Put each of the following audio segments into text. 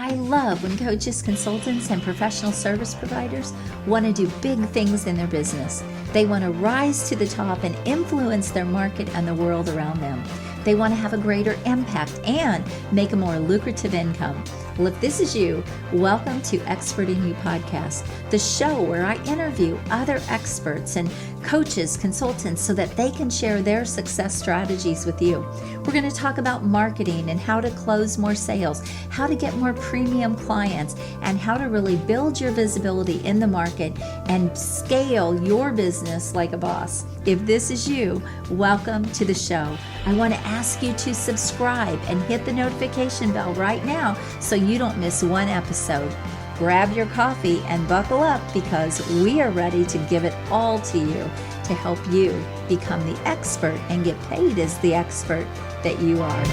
I love when coaches, consultants, and professional service providers want to do big things in their business. They want to rise to the top and influence their market and the world around them. They want to have a greater impact and make a more lucrative income. Well, if this is you, welcome to Expert in You Podcast, the show where I interview other experts and coaches, consultants, so that they can share their success strategies with you. We're going to talk about marketing and how to close more sales, how to get more premium clients, and how to really build your visibility in the market and scale your business like a boss. If this is you, welcome to the show. I want to ask you to subscribe and hit the notification bell right now so you don't miss one episode. Grab your coffee and buckle up because we are ready to give it all to you to help you become the expert and get paid as the expert that you are.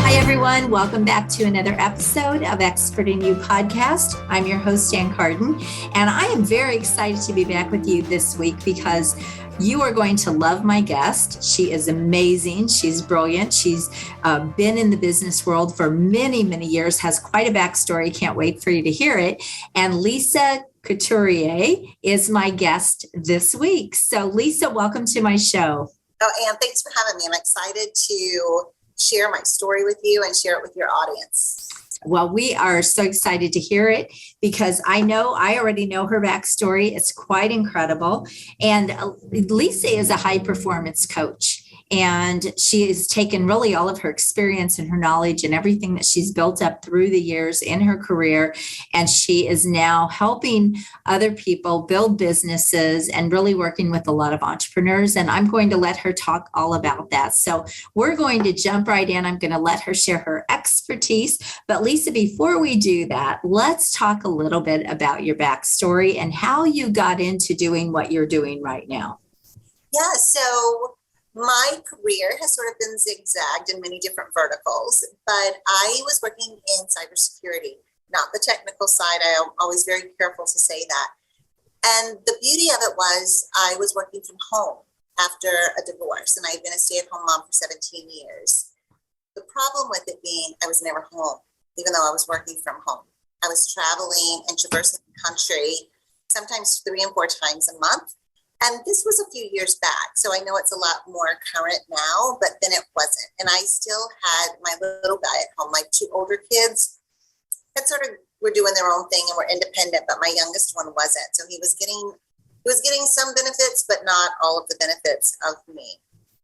Hi, everyone. Welcome back to another episode of Expert in You Podcast. I'm your host, Carden, and I am very excited to be back with you this week because you are going to love my guest. She is amazing. She's brilliant. She's been in the business world for many, many years, has quite a backstory. Can't wait for you to hear it. And Lisa Couturier is my guest this week. So Lisa, welcome to my show. Oh, Anne, thanks for having me. I'm excited to share my story with you and share it with your audience. Well, we are so excited to hear it because I already know her backstory. It's quite incredible. And Lisa is a high performance coach. And she has taken really all of her experience and her knowledge and everything that she's built up through the years in her career. And she is now helping other people build businesses and really working with a lot of entrepreneurs. And I'm going to let her talk all about that. So we're going to jump right in. I'm going to let her share her expertise. But Lisa, before we do that, let's talk a little bit about your backstory and how you got into doing what you're doing right now. Yeah, so my career has sort of been zigzagged in many different verticals, but I was working in cybersecurity, not the technical side. I am always very careful to say that. And the beauty of it was I was working from home after a divorce, and I've been a stay-at-home mom for 17 years. The problem with it being I was never home, even though I was working from home. I was traveling and traversing the country, sometimes 3 and 4 times a month. And this was a few years back, so I know it's a lot more current now, but then it wasn't. And I still had my little guy at home. My 2 older kids had sort of were doing their own thing and were independent, but my youngest one wasn't. So he was getting some benefits, but not all of the benefits of me.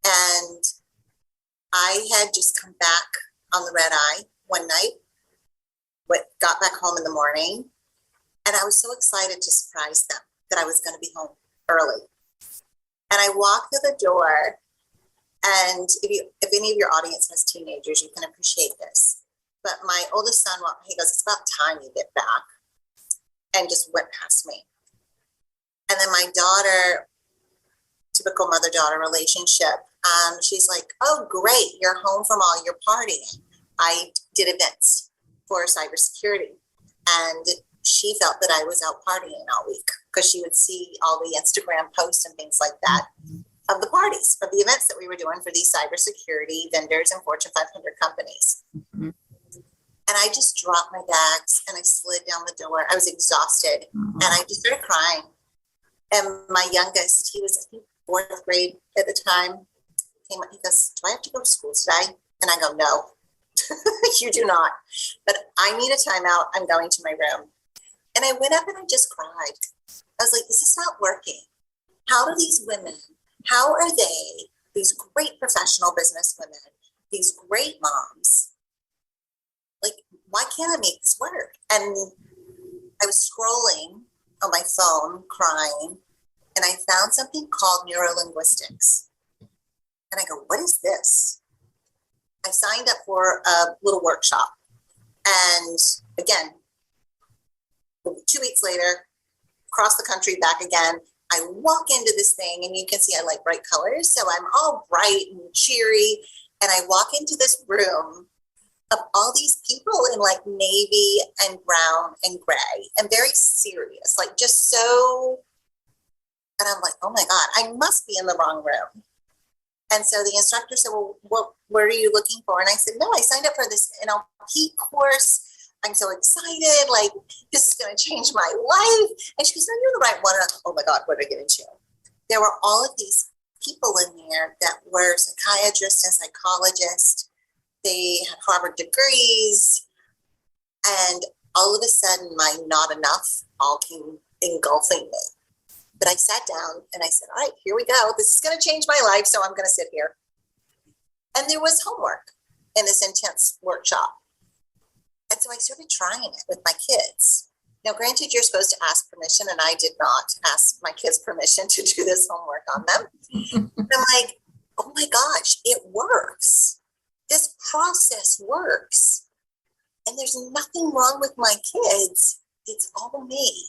And I had just come back on the red eye one night, got back home in the morning, and I was so excited to surprise them that I was going to be home early. And I walked through the door, and if any of your audience has teenagers, you can appreciate this. But my oldest son, he goes, "It's about time you get back," and just went past me. And then my daughter, typical mother-daughter relationship, she's like, "Oh, great, you're home from all your partying." I did events for cybersecurity, and she felt that I was out partying all week because she would see all the Instagram posts and things like that of the parties, of the events that we were doing for these cybersecurity vendors and Fortune 500 companies. Mm-hmm. And I just dropped my bags and I slid down the door. I was exhausted, and I just started crying. And my youngest, he was, I think, 4th grade at the time, came up, he goes, "Do I have to go to school today?" And I go, "No, you do not. But I need a timeout. I'm going to my room." And I went up and I just cried. I was like, this is not working. How do these women, how are they, these great professional business women, these great moms, like, why can't I make this work? And I was scrolling on my phone, crying, and I found something called neurolinguistics. And I go, what is this? I signed up for a little workshop. And again, 2 weeks later, across the country, back again, I walk into this thing, and you can see I like bright colors. So I'm all bright and cheery. And I walk into this room of all these people in like navy and brown and gray and very serious, like just so. And I'm like, oh my God, I must be in the wrong room. And so the instructor said, well, what are you looking for? And I said, no, I signed up for this NLP course. I'm so excited. Like, this is going to change my life. And she goes, no, you're the right one. And I thought, oh my God, what did I get into? There were all of these people in there that were psychiatrists and psychologists. They had Harvard degrees. And all of a sudden, my not enough all came engulfing me. But I sat down and I said, all right, here we go. This is going to change my life. So I'm going to sit here. And there was homework in this intense workshop. And so I started trying it with my kids. Now, granted, you're supposed to ask permission, and I did not ask my kids permission to do this homework on them. And I'm like, oh my gosh, it works. This process works. And there's nothing wrong with my kids. It's all me.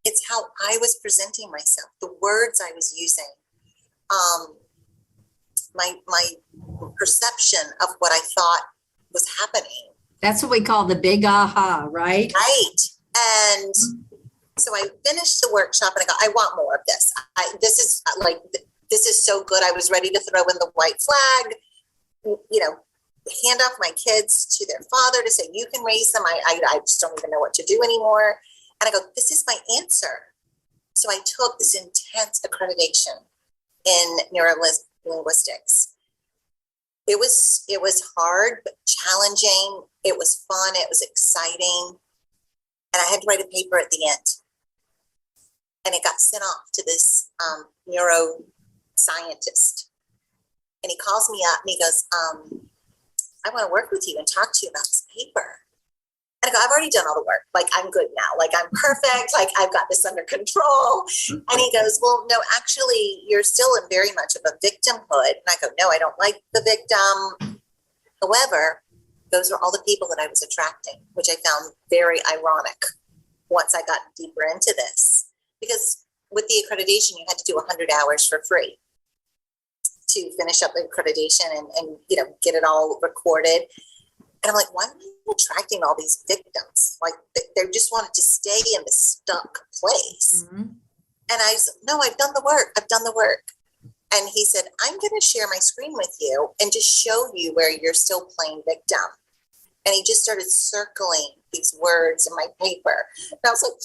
It's how I was presenting myself, the words I was using, my perception of what I thought was happening. That's what we call the big aha, right? Right. And so I finished the workshop and I go, I want more of this. This is so good. I was ready to throw in the white flag, hand off my kids to their father to say, you can raise them. I just don't even know what to do anymore. And I go, this is my answer. So I took this intense accreditation in neurolinguistics. It was hard, but challenging. It was fun. It was exciting. And I had to write a paper at the end. And it got sent off to this neuroscientist. And he calls me up and he goes, I want to work with you and talk to you about this paper. And I go, I've already done all the work. Like, I'm good now. Like, I'm perfect. Like, I've got this under control. And he goes, well, no, actually, you're still in very much of a victimhood. And I go, no, I don't like the victim. However, those are all the people that I was attracting, which I found very ironic once I got deeper into this. Because with the accreditation, you had to do 100 hours for free to finish up the accreditation and get it all recorded. And I'm like, why am I attracting all these victims? Like, they just wanted to stay in this stuck place. Mm-hmm. And I said, no, I've done the work. And he said, I'm going to share my screen with you and just show you where you're still playing victim. And he just started circling these words in my paper. And I was like,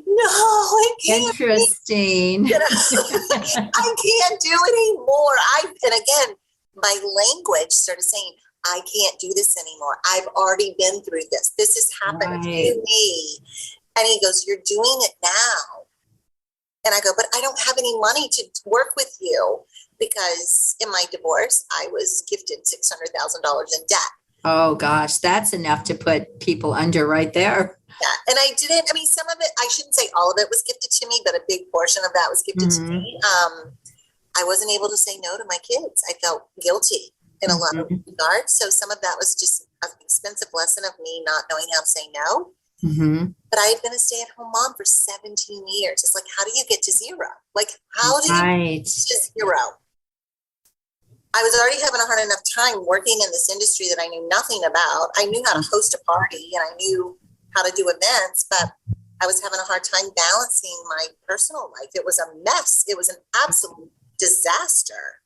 no, I can't. Interesting. I can't do it anymore. And again, my language started saying, I can't do this anymore. I've already been through this. This has happened to me. And he goes, you're doing it now. And I go, but I don't have any money to work with you because in my divorce, I was gifted $600,000 in debt. Oh gosh, that's enough to put people under right there. Yeah. And I didn't, some of it, I shouldn't say all of it was gifted to me, but a big portion of that was gifted to me. I wasn't able to say no to my kids. I felt guilty in a lot of regards. So some of that was just an expensive lesson of me not knowing how to say no. Mm-hmm. But I had been a stay-at-home mom for 17 years. It's like, how do you get to zero? Like, how do you get to zero? I was already having a hard enough time working in this industry that I knew nothing about. I knew how to host a party and I knew how to do events, but I was having a hard time balancing my personal life. It was a mess. It was an absolute disaster.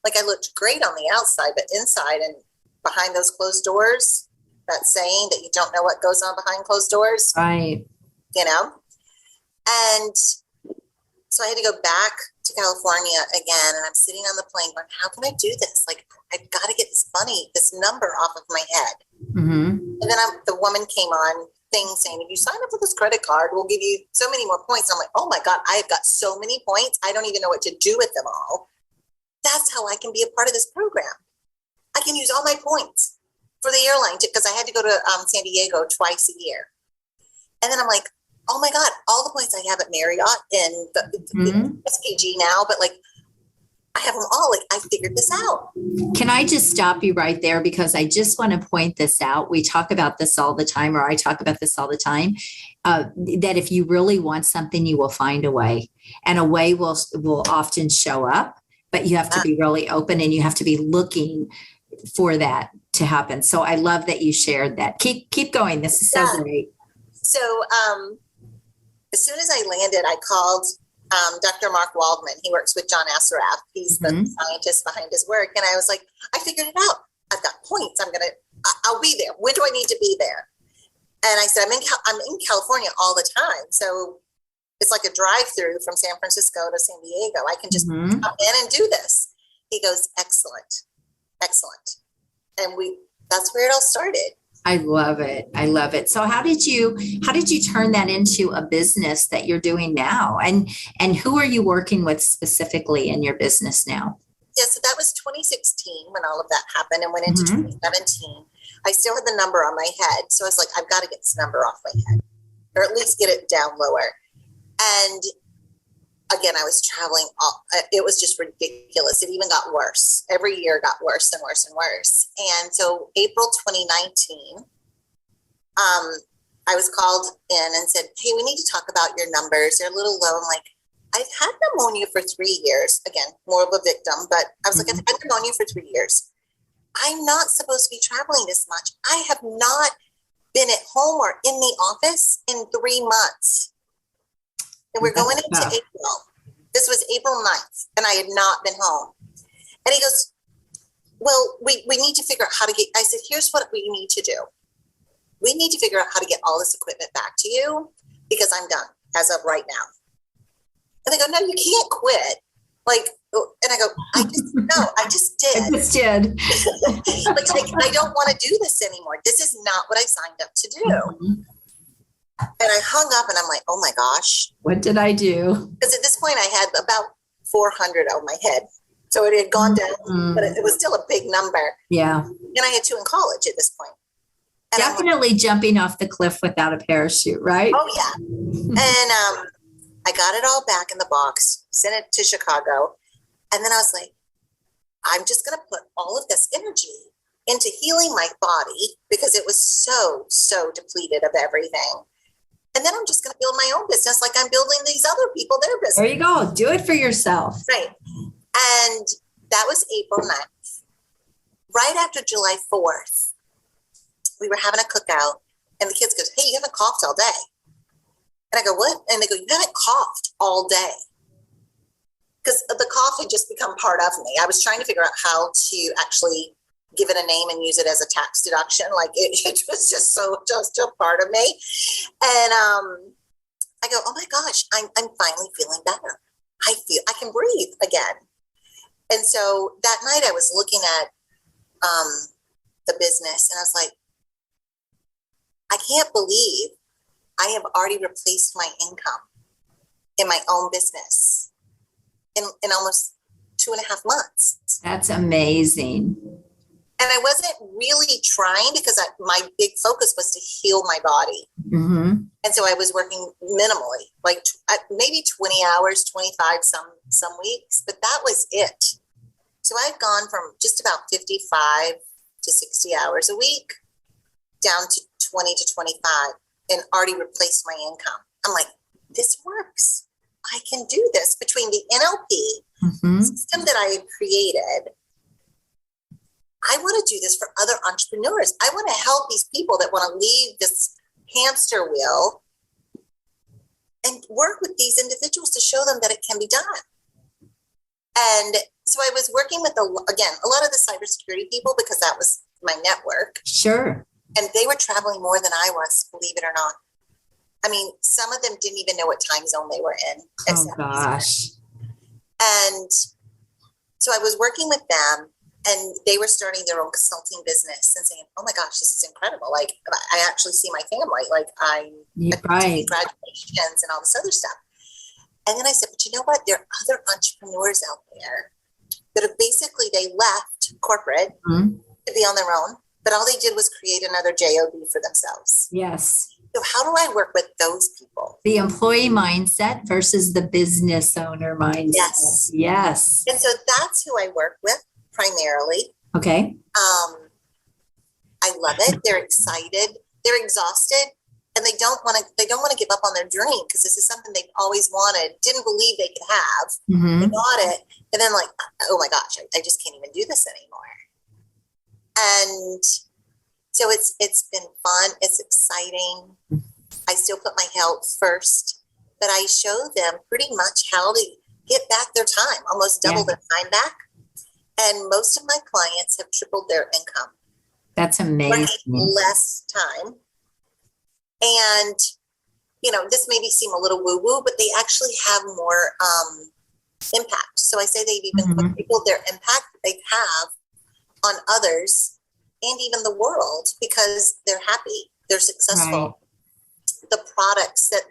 Like, I looked great on the outside, but inside and behind those closed doors, that saying that you don't know what goes on behind closed doors. Right. And so I had to go back to California again. And I'm sitting on the plane going, how can I do this? Like, I've got to get this number off of my head. Mm-hmm. And then the woman came on thing saying, if you sign up for this credit card, we'll give you so many more points. And I'm like, oh my God, I've got so many points. I don't even know what to do with them all. That's how I can be a part of this program. I can use all my points for the airline because I had to go to San Diego twice a year. And then I'm like, oh my God, all the points I have at Marriott and the SPG now, but like, I have them all. Like, I figured this out. Can I just stop you right there? Because I just want to point this out. We talk about this all the time, or I talk about this all the time, that if you really want something, you will find a way, and a way will often show up, but you have to be really open and you have to be looking for that to happen. So I love that you shared that. Keep going. This is so great. So as soon as I landed, I called Dr. Mark Waldman. He works with John Assaraf. He's the scientist behind his work. And I was like, I figured it out. I've got points. I'll be there. When do I need to be there? And I said, I'm in California all the time. So it's like a drive-through from San Francisco to San Diego. I can just come in and do this. He goes, excellent. And that's where it all started. I love it. I love it. So how did you turn that into a business that you're doing now? And who are you working with specifically in your business now? Yeah, so that was 2016 when all of that happened and went into 2017. I still had the number on my head. So I was like, I've got to get this number off my head, or at least get it down lower. And again, I was traveling. It was just ridiculous. It even got worse. Every year got worse and worse and worse. And so April 2019, I was called in and said, hey, we need to talk about your numbers. They're a little low. I'm like, I've had pneumonia for 3 years. Again, more of a victim, but I was like, I've had pneumonia for 3 years. I'm not supposed to be traveling this much. I have not been at home or in the office in 3 months. And we're going into April. This was April 9th, and I had not been home. And he goes, well, we need to figure out how to get, I said, here's what we need to do. We need to figure out how to get all this equipment back to you because I'm done as of right now. And they go, no, you can't quit. Like, and I go, I just did. I just did. I don't want to do this anymore. This is not what I signed up to do. And I hung up and I'm like, oh my gosh. What did I do? Because at this point I had about 400 on my head. So it had gone down, but it was still a big number. Yeah. And I had 2 in college at this point. And definitely like, jumping off the cliff without a parachute, right? Oh yeah. And I got it all back in the box, sent it to Chicago. And then I was like, I'm just going to put all of this energy into healing my body because it was so depleted of everything. And then I'm just going to build my own business like I'm building these other people their business. There you go. Do it for yourself. Right. And that was April 9th. Right after July 4th, we were having a cookout and the kids goes, hey, you haven't coughed all day. And I go, what? And they go, you haven't coughed all day. Because the cough had just become part of me. I was trying to figure out how to actually give it a name and use it as a tax deduction. Like it was just a part of me. And I go, oh my gosh, I'm finally feeling better. I feel I can breathe again. And so that night I was looking at the business and I was like, I can't believe I have already replaced my income in my own business in almost 2.5 months. That's amazing. And I wasn't really trying because my big focus was to heal my body. And so I was working minimally, like maybe 20 hours, 25 some weeks, but that was it. So I've gone from just about 55 to 60 hours a week down to 20 to 25 and already replaced my income. I'm like, this works. I can do this between the NLP system that I had created. I want to do this for other entrepreneurs. I want to help these people that want to leave this hamster wheel and work with these individuals to show them that it can be done. And so I was working with, a lot of the cybersecurity people because that was my network. Sure. And they were traveling more than I was, believe it or not. I mean, some of them didn't even know what time zone they were in. Oh, gosh. And so I was working with them and they were starting their own consulting business and saying, oh my gosh, this is incredible. Like I actually see my family, like I right. graduations and all this other stuff. And then I said, but you know what? There are other entrepreneurs out there that have basically, they left corporate to be on their own, but all they did was create another job for themselves. Yes. So how do I work with those people? The employee mindset versus the business owner mindset. Yes. Yes. And so that's who I work with primarily. Okay. I love it. They're excited. They're exhausted. And they don't want to give up on their dream because this is something they've always wanted, didn't believe they could have. They got it. And then like, oh my gosh, I just can't even do this anymore. And so it's been fun. It's exciting. I still put my health first. but I show them pretty much how to get back their time, almost double their time back. And most of my clients have tripled their income. That's amazing. Less time. And, this may seem a little woo-woo, but they actually have more impact. So I say they've even quadrupled their impact that they have on others and even the world because they're happy, they're successful. Right. The products that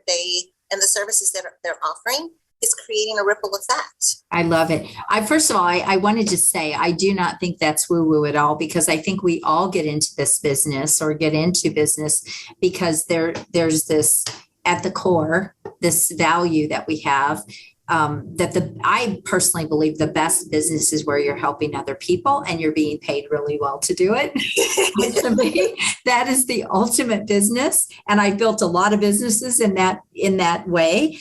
and the services that they're offering is creating a ripple effect. I love it. First of all, I wanted to say, I do not think that's woo-woo at all, because I think we all get into this business or get into business because there's this at the core, this value that we have. I personally believe the best business is where you're helping other people and you're being paid really well to do it. To me, that is the ultimate business. And I built a lot of businesses in that way.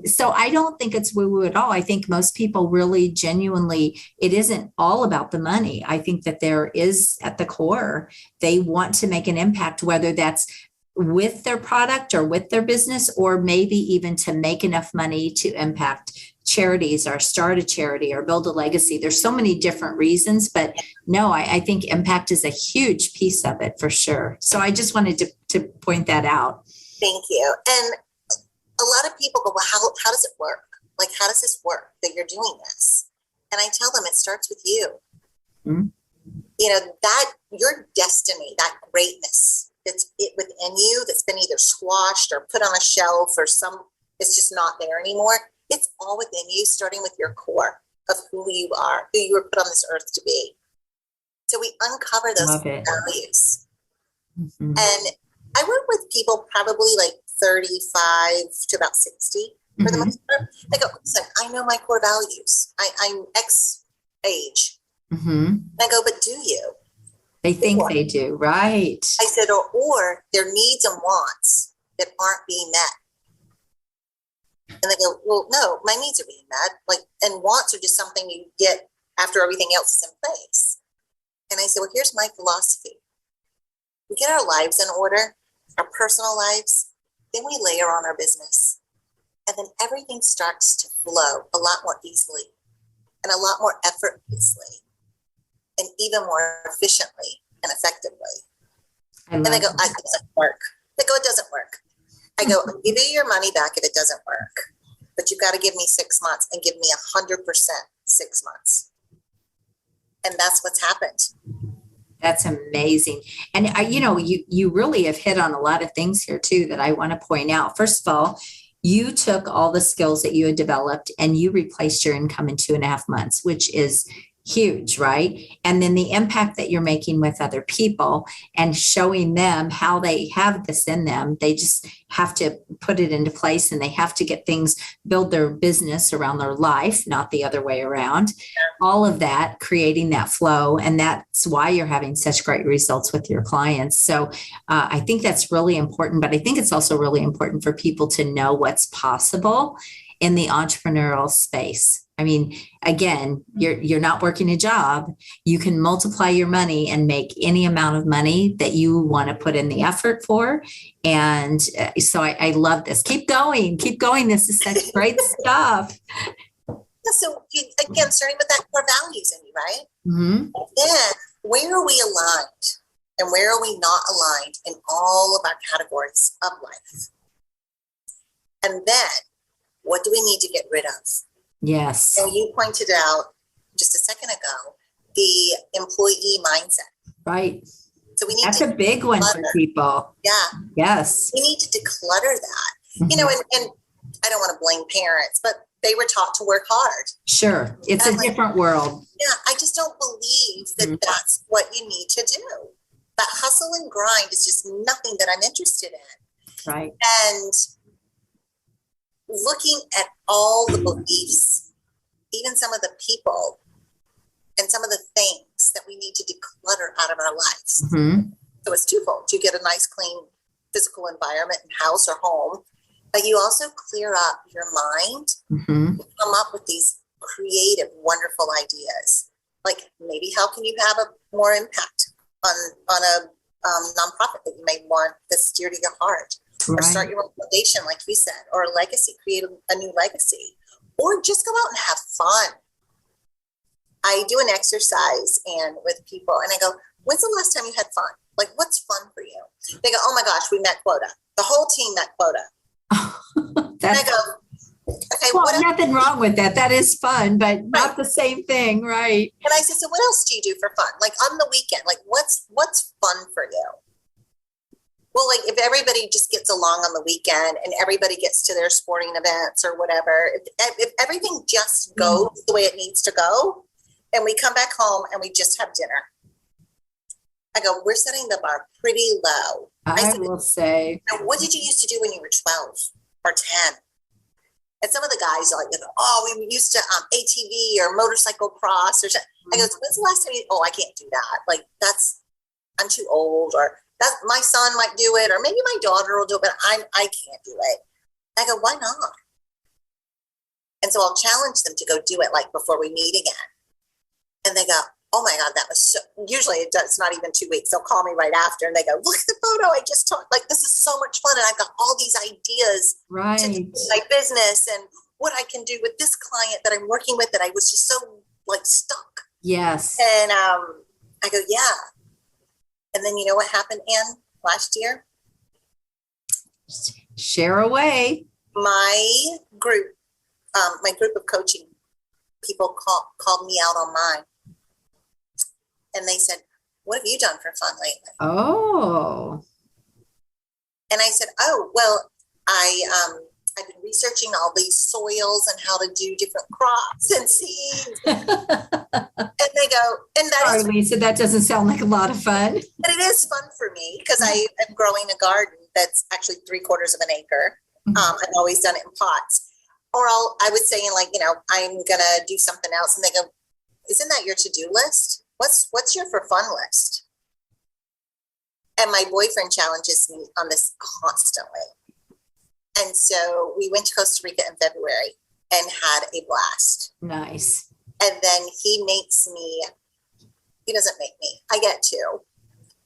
So I don't think it's woo-woo at all. I think most people really genuinely, it isn't all about the money. I think that there is at the core, they want to make an impact, whether that's with their product or with their business, or maybe even to make enough money to impact charities or start a charity or build a legacy. There's so many different reasons, but no, I think impact is a huge piece of it for sure. So I just wanted to point that out. Thank you. And a lot of people go, well, how does it work? Like, how does this work that you're doing this? And I tell them it starts with you. Mm-hmm. That your destiny, that greatness, that's it within you, that's been either squashed or put on a shelf or it's just not there anymore. It's all within you, starting with your core of who you are, who you were put on this earth to be. So we uncover those values. Mm-hmm. And I work with people probably like 35 to about 60 for the most part. They go, listen, I know my core values. I'm X age. Mm-hmm. And I go, but do you? They think they do, right? I said, or their needs and wants that aren't being met. And they go, well, no, my needs are being met. And wants are just something you get after everything else is in place. And I said, well, here's my philosophy. We get our lives in order, our personal lives, then we layer on our business. And then everything starts to flow a lot more easily and a lot more effortlessly. And even more efficiently and effectively. And they go, it doesn't work. They go, it doesn't work. I go, I'll give you your money back if it doesn't work. But you've got to give me 6 months and give me 100% 6 months. And that's what's happened. That's amazing. And you really have hit on a lot of things here too that I want to point out. First of all, you took all the skills that you had developed and you replaced your income in 2.5 months, which is huge, right? And then the impact that you're making with other people and showing them how they have this in them. They just have to put it into place and they have to get things, build their business around their life, not the other way around. All of that, creating that flow. And that's why you're having such great results with your clients. So I think that's really important, but I think it's also really important for people to know what's possible in the entrepreneurial space. I mean, again, you're not working a job. You can multiply your money and make any amount of money that you want to put in the effort for. And so I love this. Keep going. This is such great stuff. Yeah, so again, starting with that core values in you, right? Mm-hmm. Then where are we aligned and where are we not aligned in all of our categories of life? And then what do we need to get rid of? Yes. So you pointed out just a second ago, the employee mindset. Right. So we need That's a big one for people. Yeah. Yes. We need to declutter that. Mm-hmm. And I don't want to blame parents, but they were taught to work hard. Sure. It's a different world. Yeah. I just don't believe that that's what you need to do. That hustle and grind is just nothing that I'm interested in. Right. And looking at all the beliefs, even some of the people and some of the things that we need to declutter out of our lives. Mm-hmm. So it's twofold. You get a nice, clean physical environment and house or home, but you also clear up your mind and come up with these creative, wonderful ideas. Like maybe how can you have a more impact on a nonprofit that you may want that's dear to your heart? or start your own foundation, like you said, or a legacy, create a new legacy, or just go out and have fun. I do an exercise and with people and I go, when's the last time you had fun? Like, what's fun for you? They go, oh my gosh, we met quota. The whole team met quota. And I go, okay, well, nothing wrong with that. That is fun, but not the same thing, right? And I said, so what else do you do for fun? Like on the weekend, like what's fun for you? Well, like if everybody just gets along on the weekend and everybody gets to their sporting events or whatever, if everything just goes the way it needs to go, and we come back home and we just have dinner, I go, we're setting the bar pretty low. I will say. What did you used to do when you were 12 or 10? And some of the guys are like, oh, we used to ATV or motorcycle cross or something. I go, when's the last time I can't do that. Like I'm too old, or that my son might do it, or maybe my daughter will do it, but I can't do it. I go, why not? And so I'll challenge them to go do it like before we meet again. And they go, oh my God, that was so, usually it's not even 2 weeks. They'll call me right after and they go, look at the photo I just took. Like, this is so much fun. And I've got all these ideas to do my business and what I can do with this client that I'm working with that I was just so like stuck. Yes. And I go, yeah. And then you know what happened, Anne, last year? Share away. My group of coaching people called me out on mine. And they said, what have you done for fun lately? Oh. And I said, oh, well, I've been researching all these soils and how to do different crops and seeds. And they go, and that is, Lisa, that doesn't sound like a lot of fun. But it is fun for me because I am growing a garden that's actually 3/4 of an acre. I've always done it in pots. Or I would say, I'm going to do something else. And they go, isn't that your to-do list? What's your for fun list? And my boyfriend challenges me on this constantly. And so we went to Costa Rica in February and had a blast. Nice. And then he doesn't make me, I get to.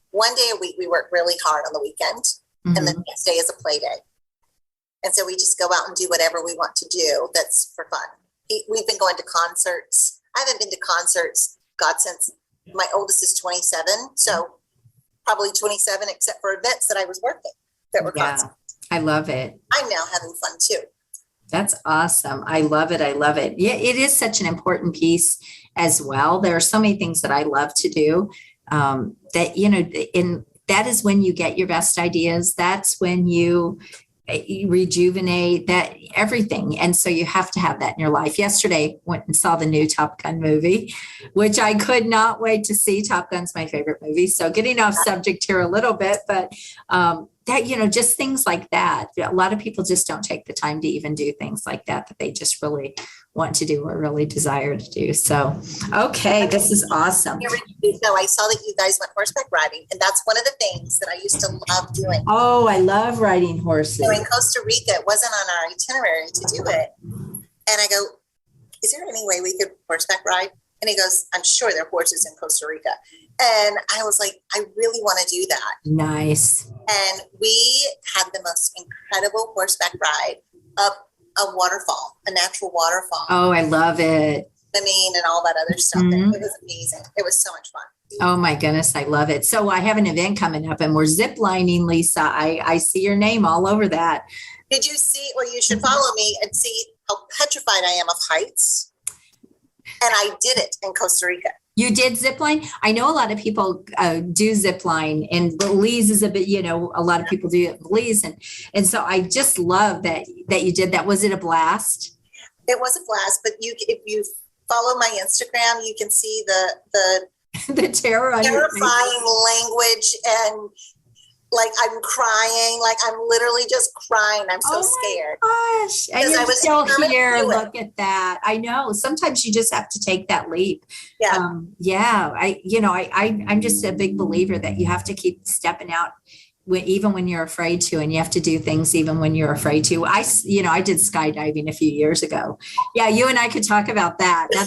One day a week, we work really hard on the weekend. And the next day is a play day. And so we just go out and do whatever we want to do that's for fun. We've been going to concerts. I haven't been to concerts, God, since my oldest is 27. So probably 27, except for events that I was working that were concerts. I love it. I'm now having fun too. That's awesome. I love it. I love it. Yeah, it is such an important piece as well. There are so many things that I love to do that is when you get your best ideas. That's when you rejuvenate that everything. And so you have to have that in your life. Yesterday, went and saw the new Top Gun movie, which I could not wait to see. Top Gun's my favorite movie. So getting off subject here a little bit, but that, just things like that. A lot of people just don't take the time to even do things like that they just really want to do or really desire to do. So, okay, this is awesome. So I saw that you guys went horseback riding, and that's one of the things that I used to love doing. Oh, I love riding horses. So in Costa Rica, it wasn't on our itinerary to do it. And I go, is there any way we could horseback ride? And he goes, I'm sure there are horses in Costa Rica. And I was like, I really want to do that. Nice. And we had the most incredible horseback ride up a waterfall, a natural waterfall. Oh, I love it. I mean, and all that other stuff. It was amazing. It was so much fun. Oh my goodness, I love it. So I have an event coming up and we're zip lining, Lisa. I see your name all over that. Did you see, well, you should follow me and see how petrified I am of heights. And I did it in Costa Rica. You did zip line? I know a lot of people do zip line, and Belize is a bit, a lot of people do it in Belize. And so I just love that you did that. Was it a blast? It was a blast, but if you follow my Instagram, you can see the the terror on terrifying language, and like I'm crying, like I'm literally just crying. I'm so scared. Gosh, and you're still here. Look at that. I know. Sometimes you just have to take that leap. Yeah. I'm just a big believer that you have to keep stepping out even when you're afraid to, and you have to do things even when you're afraid to. I did skydiving a few years ago. Yeah, you and I could talk about that. Now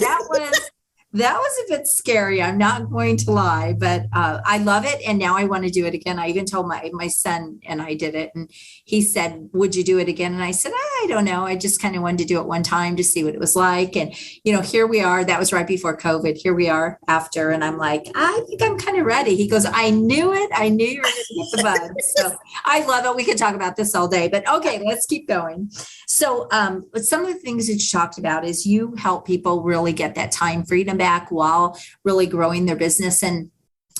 That was a bit scary. I'm not going to lie, but I love it. And now I want to do it again. I even told my son and I did it. And he said, would you do it again? And I said, I don't know. I just kind of wanted to do it one time to see what it was like. And, here we are. That was right before COVID. Here we are after. And I'm like, I think I'm kind of ready. He goes, I knew it. I knew you were going to get the bug. So I love it. We could talk about this all day, but okay, let's keep going. So some of the things that you talked about is you help people really get that time freedom back while really growing their business. And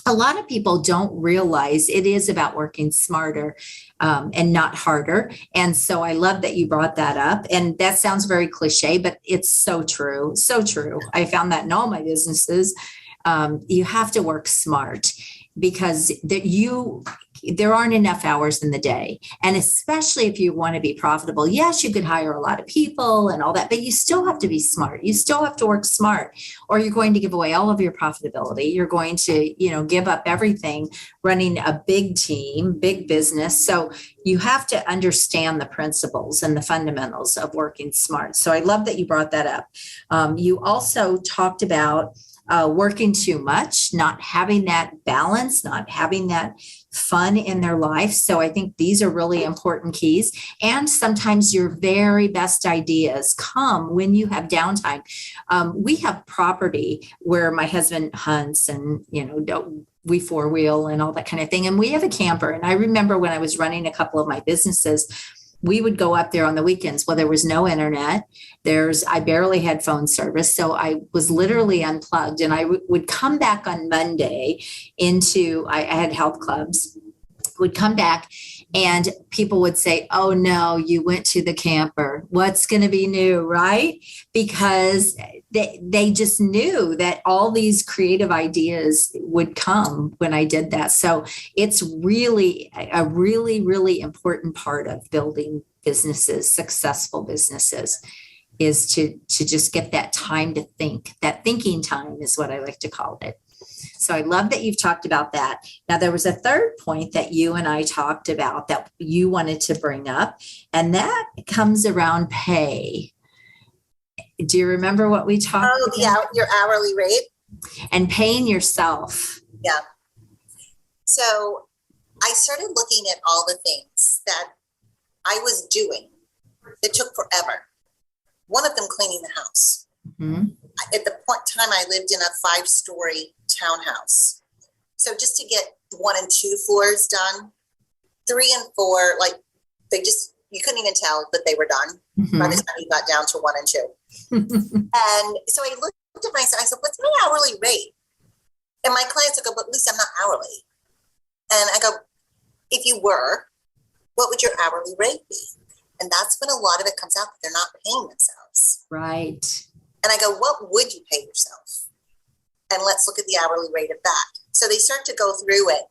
a lot of people don't realize it is about working smarter and not harder. And so I love that you brought that up. And that sounds very cliche, but it's so true. So true. I found that in all my businesses. You have to work smart because there aren't enough hours in the day. And especially if you want to be profitable, yes, you could hire a lot of people and all that, but you still have to be smart. You still have to work smart, or you're going to give away all of your profitability. You're going to, give up everything running a big team, big business. So you have to understand the principles and the fundamentals of working smart. So I love that you brought that up. You also talked about working too much, not having that balance, not having that fun in their life. So I think these are really important keys. And sometimes your very best ideas come when you have downtime. We have property where my husband hunts and, we four-wheel and all that kind of thing. And we have a camper. And I remember when I was running a couple of my businesses, we would go up there on the weekends. Well, there was no internet. I barely had phone service. So I was literally unplugged, and I would come back on Monday I had health clubs, would come back and people would say, oh no, you went to the camper. What's going to be new, right? Because they just knew that all these creative ideas would come when I did that. So it's really a really, really important part of building businesses, successful businesses, is to just get that time to think. That thinking time is what I like to call it. So I love that you've talked about that. Now, there was a third point that you and I talked about that you wanted to bring up, and that comes around pay. Do you remember what we talked about? Oh, yeah, your hourly rate. And paying yourself. Yeah. So I started looking at all the things that I was doing that took forever. One of them, cleaning the house. Mm-hmm. At the point in time, I lived in a 5-story townhouse. So just to get 1 and 2 floors done, 3 and 4, you couldn't even tell that they were done by the time you got down to 1 and 2. And so I looked at myself, I said, what's my hourly rate? And my clients would go, but Lisa, I'm not hourly. And I go, if you were, what would your hourly rate be? And that's when a lot of it comes out that they're not paying themselves. Right. And I go, what would you pay yourself? And let's look at the hourly rate of that. So they start to go through it.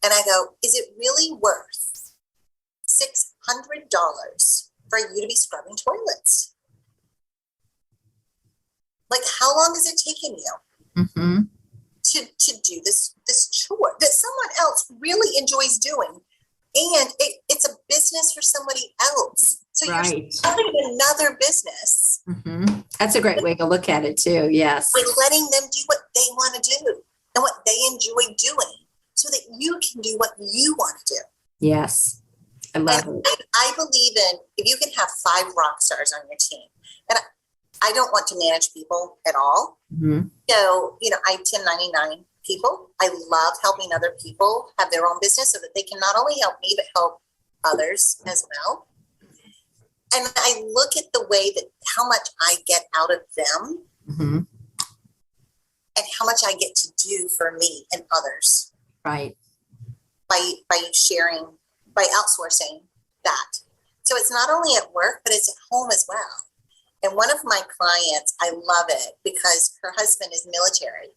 And I go, is it really worth $600 for you to be scrubbing toilets? Like, how long is it taking you to do this chore that someone else really enjoys doing? And it's a business for somebody else. So you're starting another business. Mm-hmm. That's a great way to look at it too. Yes. By letting them do what they want to do and what they enjoy doing so that you can do what you want to do. Yes. I love it. I believe in, if you can have 5 rock stars on your team, and I don't want to manage people at all. Mm-hmm. So, I 1099 people. I love helping other people have their own business so that they can not only help me, but help others as well. And I look at the way that how much I get out of them and how much I get to do for me and others. Right. By sharing, by outsourcing that. So it's not only at work, but it's at home as well. And one of my clients, I love it because her husband is military.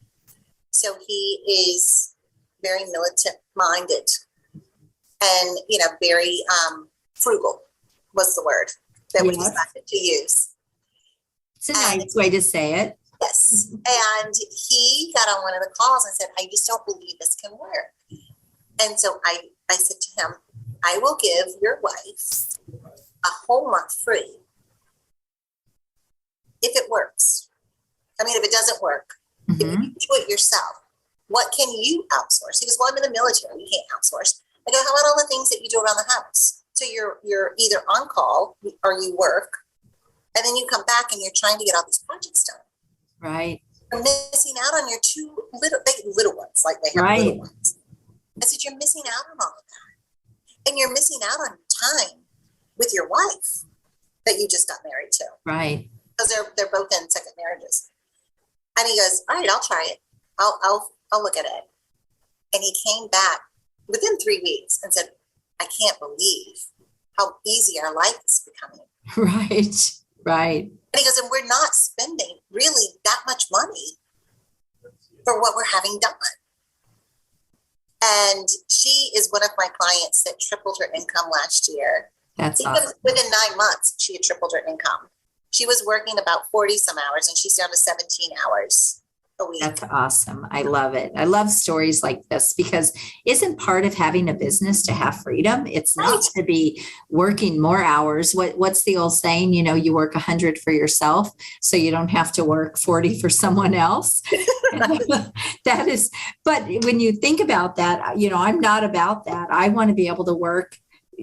So he is very militant minded and, very frugal was the word that we decided to use. It's a nice way to say it. Yes. And he got on one of the calls and said, I just don't believe this can work. And so I said to him, I will give your wife a whole month free if it works. I mean, if it doesn't work, If you do it yourself, what can you outsource? He goes, well, I'm in the military. You can't outsource. I go, how about all the things that you do around the house? So you're either on call or you work, and then you come back and you're trying to get all these projects done. Right. You're missing out on your two little ones, like they have little ones. I said, you're missing out on all of that. And you're missing out on time with your wife that you just got married to. Right. Because they're both in second marriages. And he goes, all right, I'll try it. I'll look at it. And he came back within 3 weeks and said, I can't believe how easy our life is becoming. Right. Right. And he goes, and we're not spending really that much money for what we're having done. And she is one of my clients that tripled her income last year. That's Even awesome. within 9 months, she had tripled her income. She was working about 40 some hours and she's down to 17 hours a week. That's awesome. I love it. I love stories like this because isn't part of having a business to have freedom? It's not to be working more hours. What's the old saying? You know, you work 100 for yourself, so you don't have to work 40 for someone else. That is, but when you think about that, you know, I'm not about that. I want to be able to work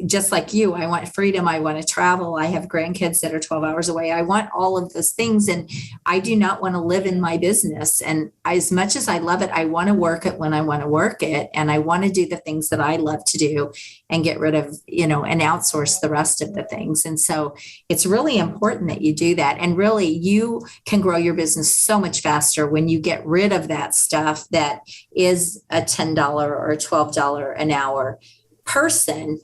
just like you. I want freedom. I want to travel. I have grandkids that are 12 hours away. I want all of those things. And I do not want to live in my business. And as much as I love it, I want to work it when I want to work it. And I want to do the things that I love to do and get rid of, you know, and outsource the rest of the things. And so it's really important that you do that. And really you can grow your business so much faster when you get rid of that stuff that is a $10 or a $12 an hour person.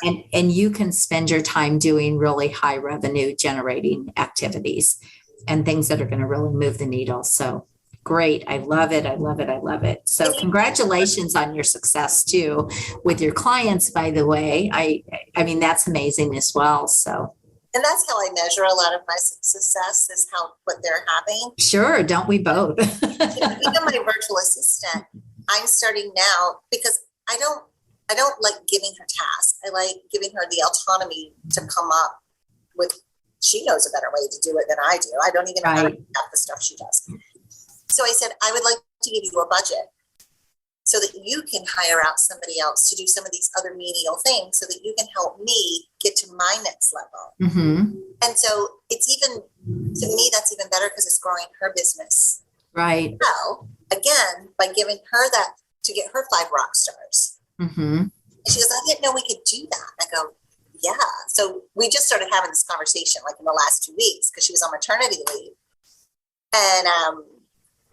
And you can spend your time doing really high revenue generating activities and things that are going to really move the needle. So great. I love it. I love it. I love it. So congratulations on your success too with your clients, by the way. I mean, that's amazing as well. So. And that's how I measure a lot of my success is what they're having. Sure. Don't we both? Even my virtual assistant, I'm starting now because I don't like giving her tasks. I like giving her the autonomy to come up with, she knows a better way to do it than I do. I don't even know how to have the stuff she does. So I said, I would like to give you a budget so that you can hire out somebody else to do some of these other menial things so that you can help me get to my next level. Mm-hmm. And so it's even, to me, that's even better because it's growing her business. Right. Well, again, by giving her that to get her 5 rock stars. Mm-hmm. And she goes, I didn't know we could do that. I go, yeah. So we just started having this conversation like in the last 2 weeks because she was on maternity leave. And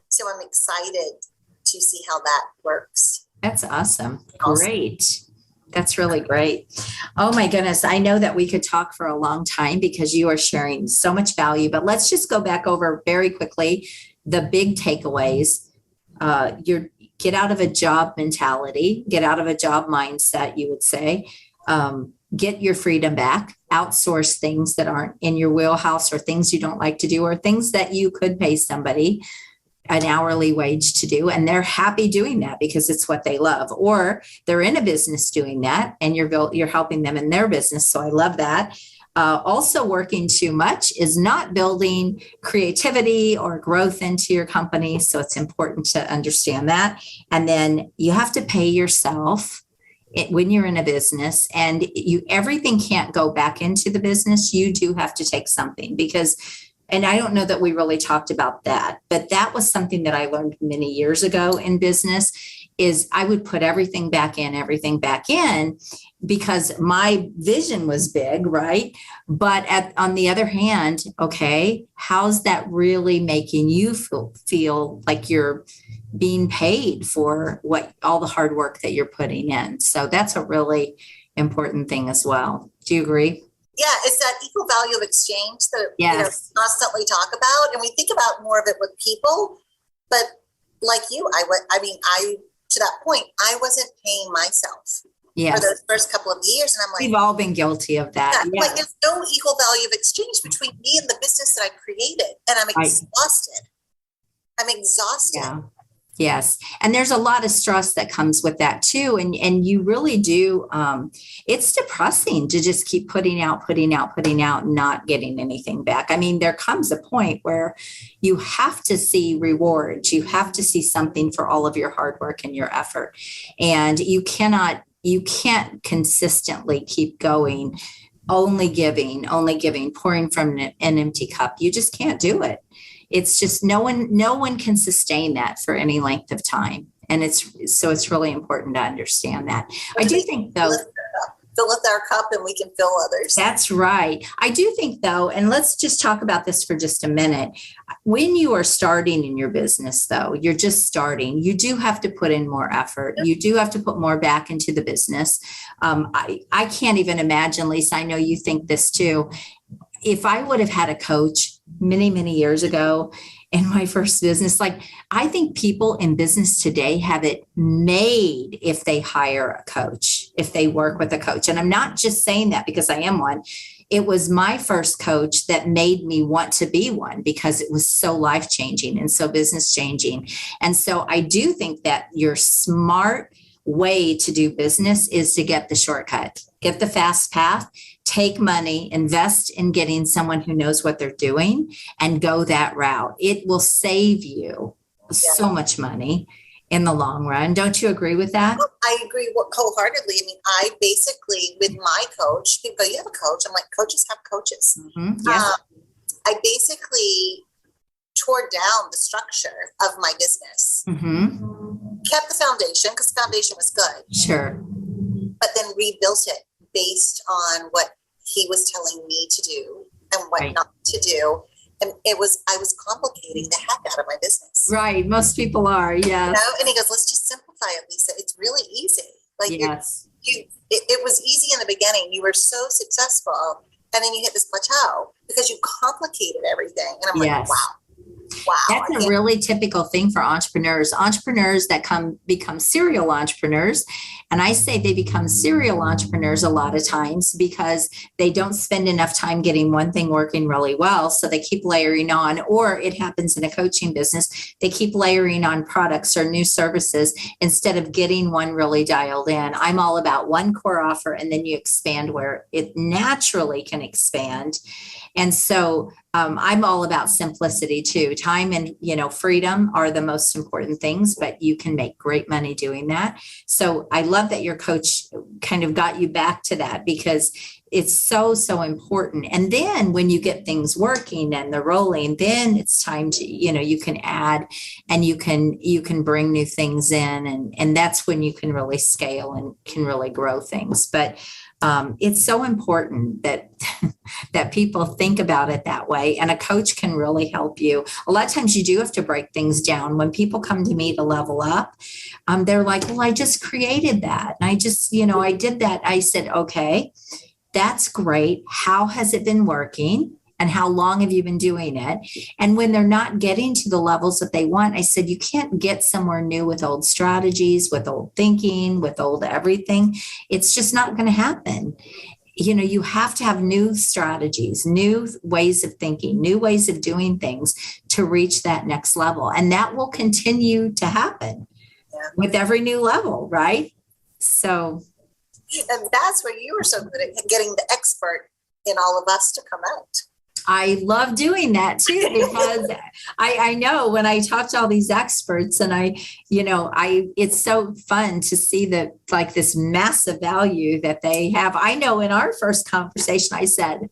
so I'm excited to see how that works. That's awesome. Great. That's really great. Oh my goodness. I know that we could talk for a long time because you are sharing so much value, but let's just go back over very quickly the big takeaways. Get out of a job mentality, get out of a job mindset, you would say, get your freedom back, outsource things that aren't in your wheelhouse or things you don't like to do or things that you could pay somebody an hourly wage to do. And they're happy doing that because it's what they love, or they're in a business doing that and you're helping them in their business. So I love that. Also working too much is not building creativity or growth into your company. So it's important to understand that. And then you have to pay yourself when you're in a business, and everything can't go back into the business. You do have to take something because, and I don't know that we really talked about that, but that was something that I learned many years ago in business is I would put everything back in because my vision was big, right? But on the other hand, okay, how's that really making you feel like you're being paid for all the hard work that you're putting in? So that's a really important thing as well. Do you agree? Yeah, it's that equal value of exchange that yes. we constantly talk about, and we think about more of it with people. But like you, to that point, I wasn't paying myself for those first couple of years, and I'm like, we've all been guilty of that. Yeah. Like there's no equal value of exchange between me and the business that I created, and I'm exhausted. I'm exhausted. Yes. And there's a lot of stress that comes with that too. And you really do, it's depressing to just keep putting out, and not getting anything back. I mean, there comes a point where you have to see rewards. You have to see something for all of your hard work and your effort. And you can't consistently keep going, only giving, pouring from an empty cup. You just can't do it. It's just no one can sustain that for any length of time. And it's really important to understand that. I do think though, fill up our cup and we can fill others. That's right. I do think though, and let's just talk about this for just a minute. When you are starting in your business though, you're just starting, you do have to put in more effort. You do have to put more back into the business. I can't even imagine, Lisa, I know you think this too. If I would have had a coach many, many years ago in my first business, like I think people in business today have it made if they hire a coach, if they work with a coach. And I'm not just saying that because I am one. It was my first coach that made me want to be one because it was so life-changing and so business changing. And so I do think that your smart way to do business is to get the shortcut, get the fast path, take money, invest in getting someone who knows what they're doing and go that route. It will save you so much money in the long run. Don't you agree with that? I agree wholeheartedly. I mean, I basically, with my coach, people go, you have a coach? I'm like, coaches have coaches. Mm-hmm. Yes. I basically tore down the structure of my business, kept the foundation because the foundation was good. Sure. But then rebuilt it based on what he was telling me to do and what not to do. And I was complicating the heck out of my business. Right. Most people are. Yes. You know? And he goes, let's just simplify it, Lisa. It's really easy. Like yes. It was easy in the beginning. You were so successful. And then you hit this plateau because you complicated everything. And I'm like, wow. That's a really typical thing for entrepreneurs that become serial entrepreneurs. And I say they become serial entrepreneurs a lot of times because they don't spend enough time getting one thing working really well. So they keep layering on, or it happens in a coaching business. They keep layering on products or new services instead of getting one really dialed in. I'm all about one core offer and then you expand where it naturally can expand. And so I'm all about simplicity too. Time and, freedom are the most important things, but you can make great money doing that. So I love that your coach kind of got you back to that because it's so, so important. And then when you get things working and they're rolling, then it's time to, you can add and you can bring new things in. And that's when you can really scale and can really grow things. But it's so important that that people think about it that way. And a coach can really help you. A lot of times you do have to break things down. When people come to me to level up, they're like, well, I just created that. And I just, I did that. I said, okay, that's great. How has it been working? And how long have you been doing it? And when they're not getting to the levels that they want, I said, you can't get somewhere new with old strategies, with old thinking, with old everything. It's just not going to happen. You have to have new strategies, new ways of thinking, new ways of doing things to reach that next level. And that will continue to happen with every new level, right? So. And that's where you were so good at getting the expert in all of us to come out. I love doing that too, because I know when I talk to all these experts and it's so fun to see that like this massive value that they have. I know in our first conversation, I said,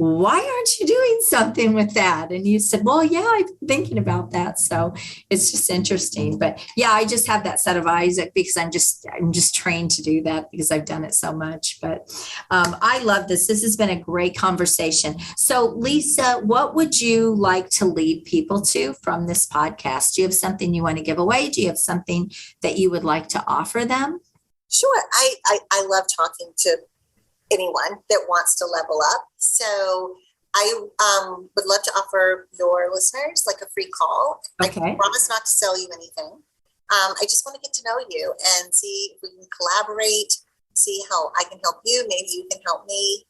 why aren't you doing something with that? And you said, well, yeah, I've been thinking about that. So it's just interesting. But yeah, I just have that set of eyes because I'm just trained to do that because I've done it so much. But I love this. This has been a great conversation. So Lisa, what would you like to lead people to from this podcast? Do you have something you want to give away? Do you have something that you would like to offer them? Sure. I love talking to anyone that wants to level up. So I would love to offer your listeners like a free call. Okay. I promise not to sell you anything. I just want to get to know you and see if we can collaborate, see how I can help you. Maybe you can help me.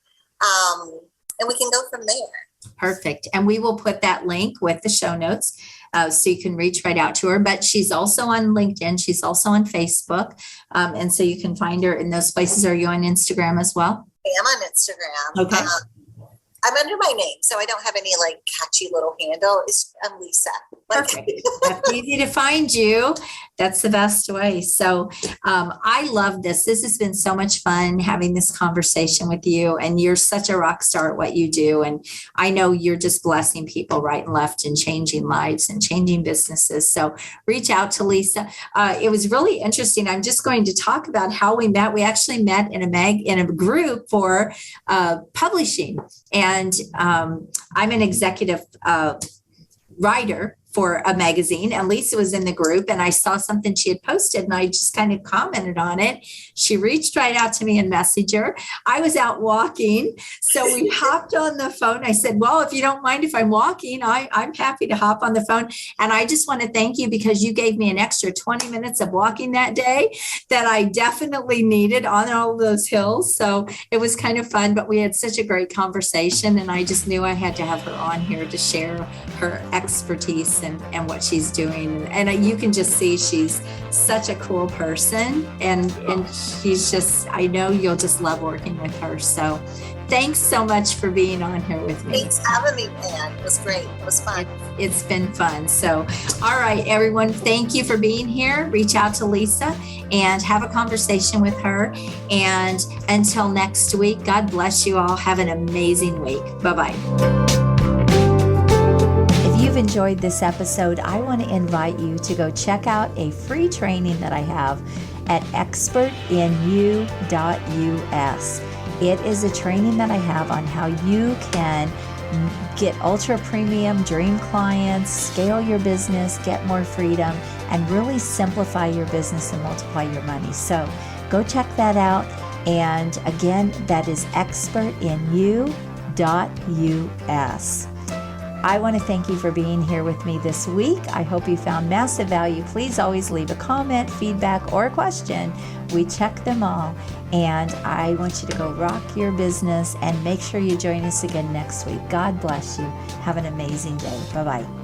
And we can go from there. Perfect. And we will put that link with the show notes So you can reach right out to her. But she's also on LinkedIn. She's also on Facebook. And so you can find her in those places. Are you on Instagram as well? I am on Instagram. Okay. I'm under my name, so I don't have any like catchy little handle. I'm Lisa. Perfect. That's easy to find you. That's the best way. So I love this. This has been so much fun having this conversation with you. And you're such a rock star at what you do. And I know you're just blessing people right and left and changing lives and changing businesses. So reach out to Lisa. It was really interesting. I'm just going to talk about how we met. We actually met in a group for publishing. And I'm an executive writer for a magazine, and Lisa was in the group, and I saw something she had posted and I just kind of commented on it. She reached right out to me in Messenger. I was out walking, so we hopped on the phone. I said, well, if you don't mind if I'm walking, I'm happy to hop on the phone. And I just want to thank you because you gave me an extra 20 minutes of walking that day that I definitely needed on all of those hills. So it was kind of fun, but we had such a great conversation, and I just knew I had to have her on here to share her expertise and what she's doing. And you can just see she's such a cool person, and she's just, I know you'll just love working with her. So thanks so much for being on here with me. Thanks for having me, Ann. It was great. It was fun. It's been fun. So, all right, everyone, thank you for being here. Reach out to Lisa and have a conversation with her. And until next week, God bless you all. Have an amazing week. Bye-bye. If you've enjoyed this episode, I want to invite you to go check out a free training that I have at expertinu.us. It is a training that I have on how you can get ultra premium dream clients, scale your business, get more freedom, and really simplify your business and multiply your money. So go check that out. And again, that is expertinu.us. I want to thank you for being here with me this week. I hope you found massive value. Please always leave a comment, feedback, or a question. We check them all. And I want you to go rock your business and make sure you join us again next week. God bless you. Have an amazing day. Bye-bye.